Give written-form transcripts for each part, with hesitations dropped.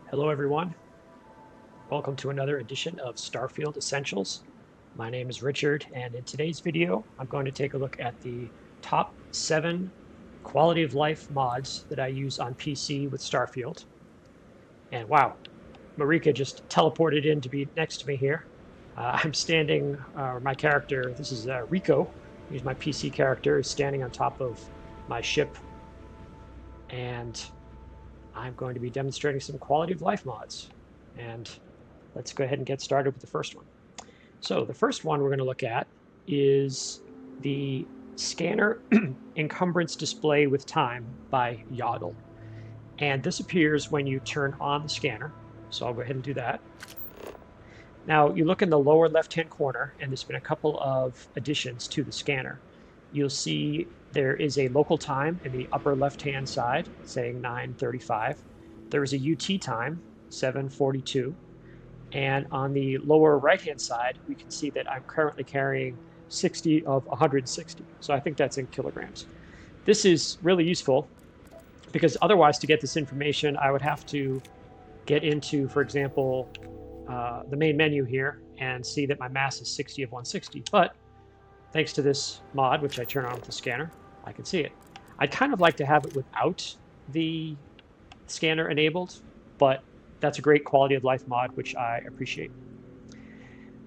Hello everyone, welcome to another edition of Starfield Essentials. My name is Richard, and in today's video I'm going to take a look at the top 7 quality of life mods that I use on PC with Starfield. And wow, Marika just teleported in to be next to me here. I'm standing, my character, this is Rico, he's my PC character, is standing on top of my ship, and I'm going to be demonstrating some quality of life mods. And let's go ahead and get started with the first one. So the first one we're going to look at is the Scanner Encumbrance Display with Time by Yodel. And this appears when you turn on the scanner. So I'll go ahead and do that. Now you look in the lower left-hand corner, and there's been a couple of additions to the scanner. You'll see there is a local time in the upper left-hand side saying 9:35. There is a UT time, 7:42. And on the lower right-hand side, we can see that I'm currently carrying 60 of 160. So I think that's in kilograms. This is really useful because otherwise, to get this information, I would have to get into, for example, the main menu here and see that my mass is 60 of 160. But thanks to this mod, which I turn on with the scanner, I can see it. I'd kind of like to have it without the scanner enabled, but that's a great quality of life mod, which I appreciate.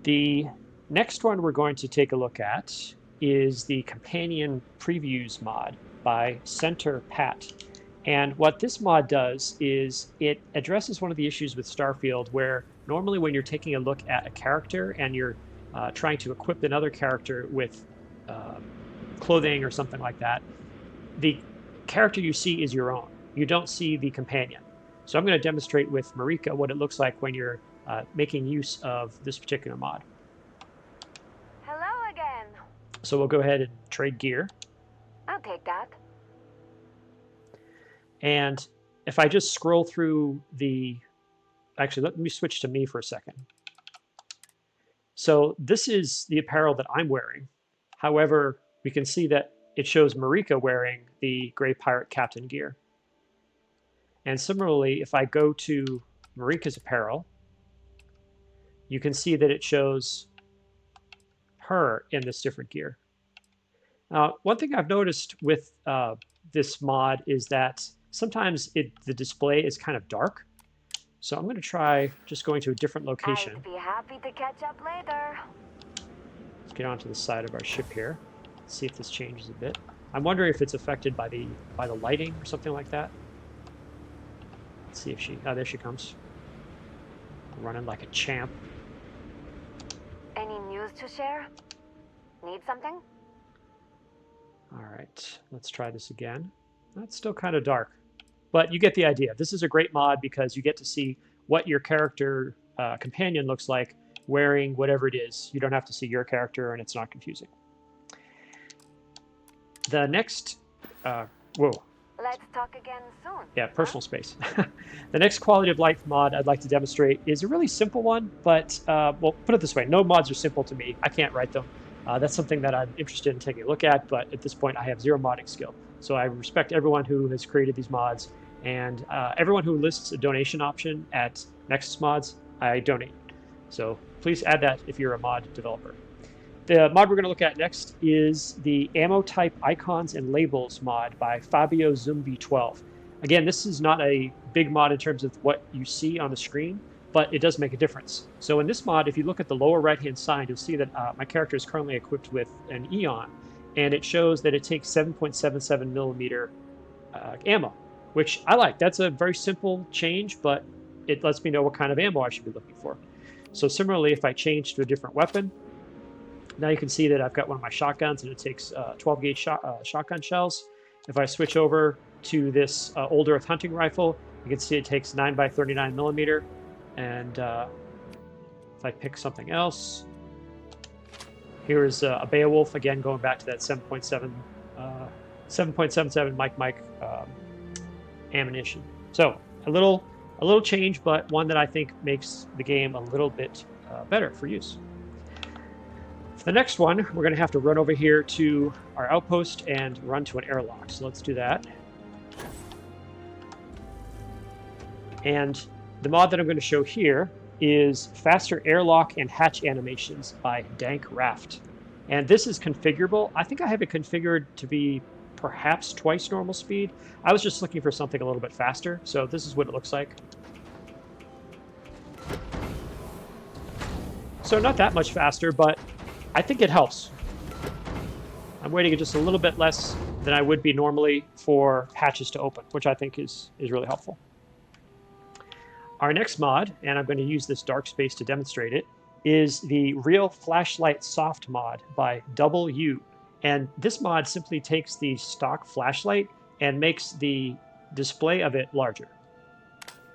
The next one we're going to take a look at is the Companion Previews mod by Center Pat. And what this mod does is it addresses one of the issues with Starfield where normally when you're taking a look at a character and you're trying to equip another character with clothing or something like that, the character you see is your own. You don't see the companion. So I'm going to demonstrate with Marika what it looks like when you're making use of this particular mod. Hello again. So we'll go ahead and trade gear. I'll take that. And if I just scroll through the... Actually, let me switch to me for a second. So this is the apparel that I'm wearing. However, we can see that it shows Marika wearing the Gray Pirate Captain gear. And similarly, if I go to Marika's apparel, you can see that it shows her in this different gear. Now, one thing I've noticed with this mod is that sometimes the display is kind of dark. So I'm going to try just going to a different location. I'd be happy to catch up later. Let's get onto the side of our ship here. See if this changes a bit. I'm wondering if it's affected by the lighting or something like that. Let's see if she... Oh, there she comes. Running like a champ. Any news to share? Need something? All right, let's try this again. That's still kind of dark, but you get the idea. This is a great mod because you get to see what your character companion looks like wearing whatever it is. You don't have to see your character, and it's not confusing. The next... whoa. Let's talk again soon. Yeah, personal space. The next quality of life mod I'd like to demonstrate is a really simple one, but, well, put it this way. No mods are simple to me. I can't write them. That's something that I'm interested in taking a look at, but at this point I have zero modding skill. So I respect everyone who has created these mods, and everyone who lists a donation option at Nexus Mods, I donate. So please add that if you're a mod developer. The mod we're going to look at next is the Ammo Type Icons and Labels mod by Fabio Zumbi 12. Again, this is not a big mod in terms of what you see on the screen, but it does make a difference. So in this mod, if you look at the lower right-hand side, you'll see that my character is currently equipped with an Eon, and it shows that it takes 7.77 millimeter ammo, which I like. That's a very simple change, but it lets me know what kind of ammo I should be looking for. So similarly, if I change to a different weapon, now you can see that I've got one of my shotguns, and it takes 12-gauge shotgun shells. If I switch over to this Old Earth hunting rifle, you can see it takes 9x39 millimeter. And if I pick something else, here is a Beowulf, again going back to that 7.77 Mike ammunition. So a little change, but one that I think makes the game a little bit better for use. For the next one, we're going to have to run over here to our outpost and run to an airlock. So let's do that. And The mod that I'm going to show here is Faster Airlock and Hatch Animations by Dank Raft. And this is configurable. I think I have it configured to be perhaps twice normal speed. I was just looking for something a little bit faster, so this is what it looks like. So not that much faster, but I think it helps. I'm waiting just a little bit less than I would be normally for hatches to open, which I think is really helpful. Our next mod, and I'm going to use this dark space to demonstrate it, is the Real Flashlight Soft mod by Double U. And this mod simply takes the stock flashlight and makes the display of it larger.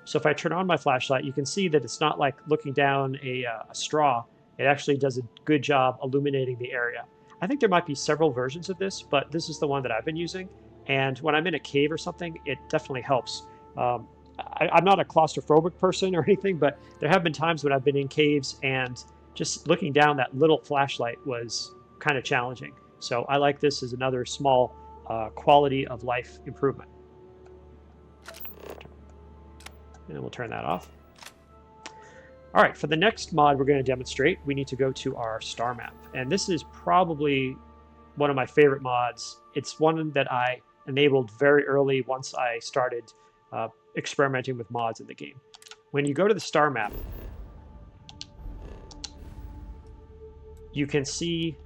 So if I turn on my flashlight, you can see that it's not like looking down a straw. It actually does a good job illuminating the area. I think there might be several versions of this, but this is the one that I've been using. And when I'm in a cave or something, it definitely helps. I'm not a claustrophobic person or anything, but there have been times when I've been in caves and just looking down that little flashlight was kind of challenging. So I like this as another small quality of life improvement. And we'll turn that off. All right, for the next mod we're going to demonstrate, we need to go to our star map. And this is probably one of my favorite mods. It's one that I enabled very early once I started experimenting with mods in the game. When you go to the star map, you can see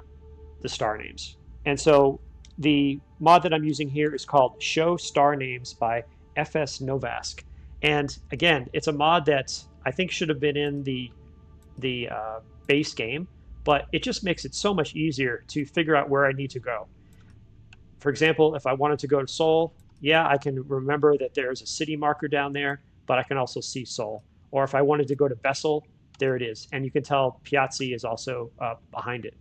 the star names. And so the mod that I'm using here is called Show Star Names by FS Novask. And again, it's a mod that I think should have been in the base game, but it just makes it so much easier to figure out where I need to go. For example, if I wanted to go to Seoul, yeah, I can remember that there's a city marker down there, but I can also see Seoul. Or if I wanted to go to Bessel, there it is. And you can tell Piazzi is also behind it.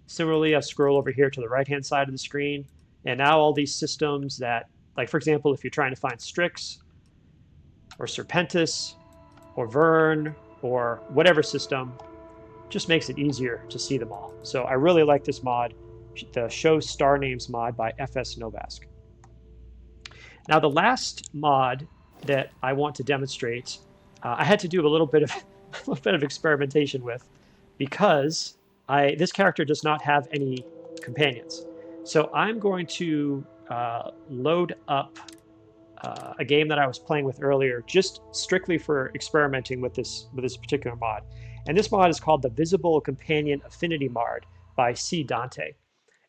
Similarly, I scroll over here to the right-hand side of the screen, and now all these systems that, like for example, if you're trying to find Strix, or Serpentis, or Vern, or whatever system, just makes it easier to see them all. So I really like this mod, the Show Star Names mod by FS Novask. Now the last mod that I want to demonstrate, I had to do a little bit of experimentation with, because this character does not have any companions. So I'm going to load up a game that I was playing with earlier, just strictly for experimenting with this particular mod. And this mod is called the Visible Companion Affinity Mod by C. Dante.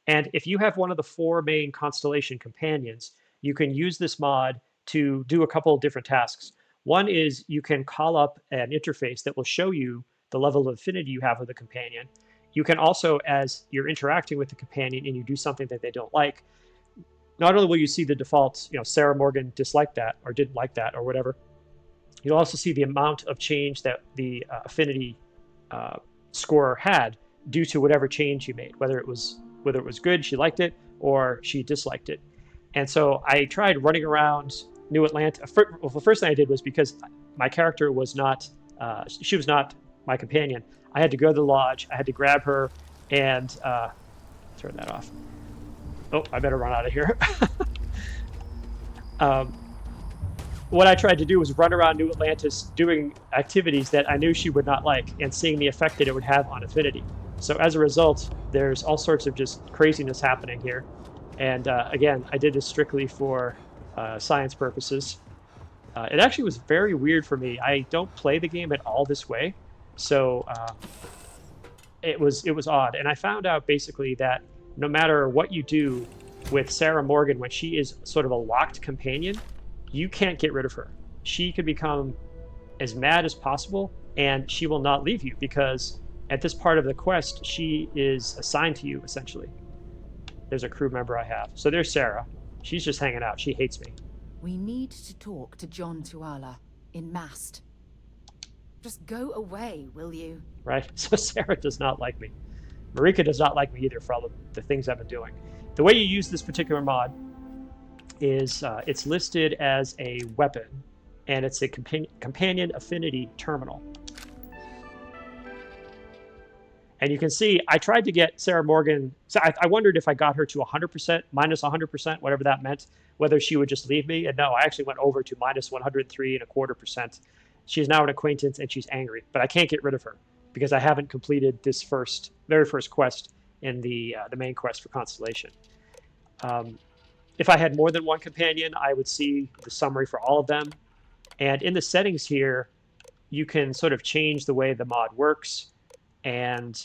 And if you have one of the 4 main constellation companions, you can use this mod to do a couple of different tasks. One is you can call up an interface that will show you the level of affinity you have with the companion. You can also, as you're interacting with the companion and you do something that they don't like, not only will you see the default, Sarah Morgan disliked that or didn't like that or whatever, you'll also see the amount of change that the affinity scorer had due to whatever change you made, whether it was good, she liked it, or she disliked it. And so I tried running around New Atlanta. Well, the first thing I did was, because my character was not, she was not my companion, I had to go to the lodge, I had to grab her and turn that off. Oh, I better run out of here. What I tried to do was run around New Atlantis doing activities that I knew she would not like and seeing the effect that it would have on affinity. So as a result, there's all sorts of just craziness happening here. And again, I did this strictly for science purposes. It actually was very weird for me. I don't play the game at all this way. So it was odd. And I found out basically that no matter what you do with Sarah Morgan, when she is sort of a locked companion, you can't get rid of her. She can become as mad as possible, and she will not leave you, because at this part of the quest, she is assigned to you, essentially. There's a crew member I have. So there's Sarah. She's just hanging out. She hates me. We need to talk to John Tuala in Mast. Just go away, will you? Right? So Sarah does not like me. Marika does not like me either for all of the things I've been doing. The way you use this particular mod is it's listed as a weapon, and it's a companion affinity terminal. And you can see I tried to get Sarah Morgan. So I wondered if I got her to 100%, minus 100%, whatever that meant, whether she would just leave me. And no, I actually went over to minus 103.25%. She's now an acquaintance and she's angry, but I can't get rid of her because I haven't completed this very first quest in the main quest for Constellation. If I had more than one companion, I would see the summary for all of them. And in the settings here, you can sort of change the way the mod works. And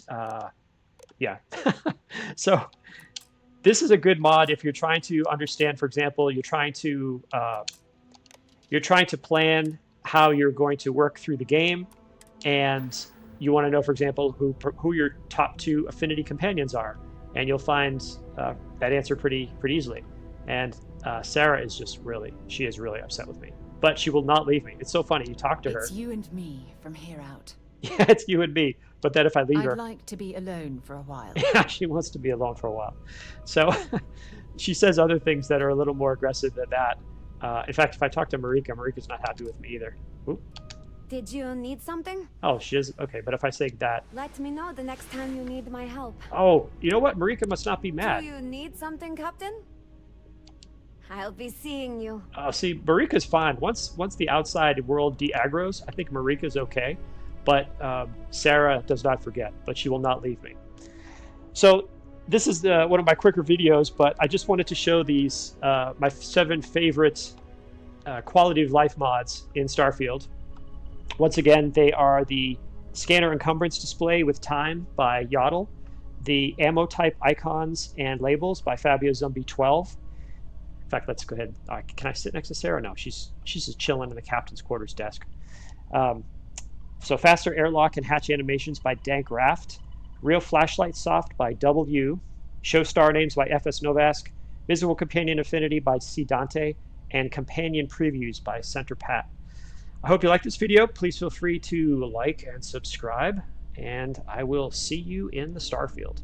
yeah, so this is a good mod if you're trying to understand, for example, you're trying to plan how you're going to work through the game, and you want to know, for example, who your top 2 affinity companions are, and you'll find that answer pretty easily. And Sarah is she is really upset with me, but she will not leave me. It's so funny. You talk to her. It's you and me from here out. Yeah, it's you and me. But then if I leave her, I'd like to be alone for a while. yeah, she wants to be alone for a while. So she says other things that are a little more aggressive than that. In fact, if I talk to Marika's not happy with me either. Oop. Did you need something? Oh, she is. Okay, but if I say that. Let me know the next time you need my help. Oh, you know what? Marika must not be mad. Do you need something, Captain? I'll be seeing you. See, Marika's fine. Once the outside world de-aggros, I think Marika's okay. But Sarah does not forget, but she will not leave me. So this is one of my quicker videos, but I just wanted to show these, my 7 favorite quality of life mods in Starfield. Once again, they are the Scanner Encumbrance Display with Time by Yodel, the Ammo Type Icons and Labels by Fabio Zumbi 12. In fact, let's go ahead. Can I sit next to Sarah? No, she's just chilling in the captain's quarters desk. So Faster Airlock and Hatch Animations by Dank Raft, Real Flashlight Soft by W, Show Star Names by FS Novask, Visible Companion Affinity by C. Dante, and Companion Previews by Center Pat. I hope you liked this video. Please feel free to like and subscribe, and I will see you in the Starfield.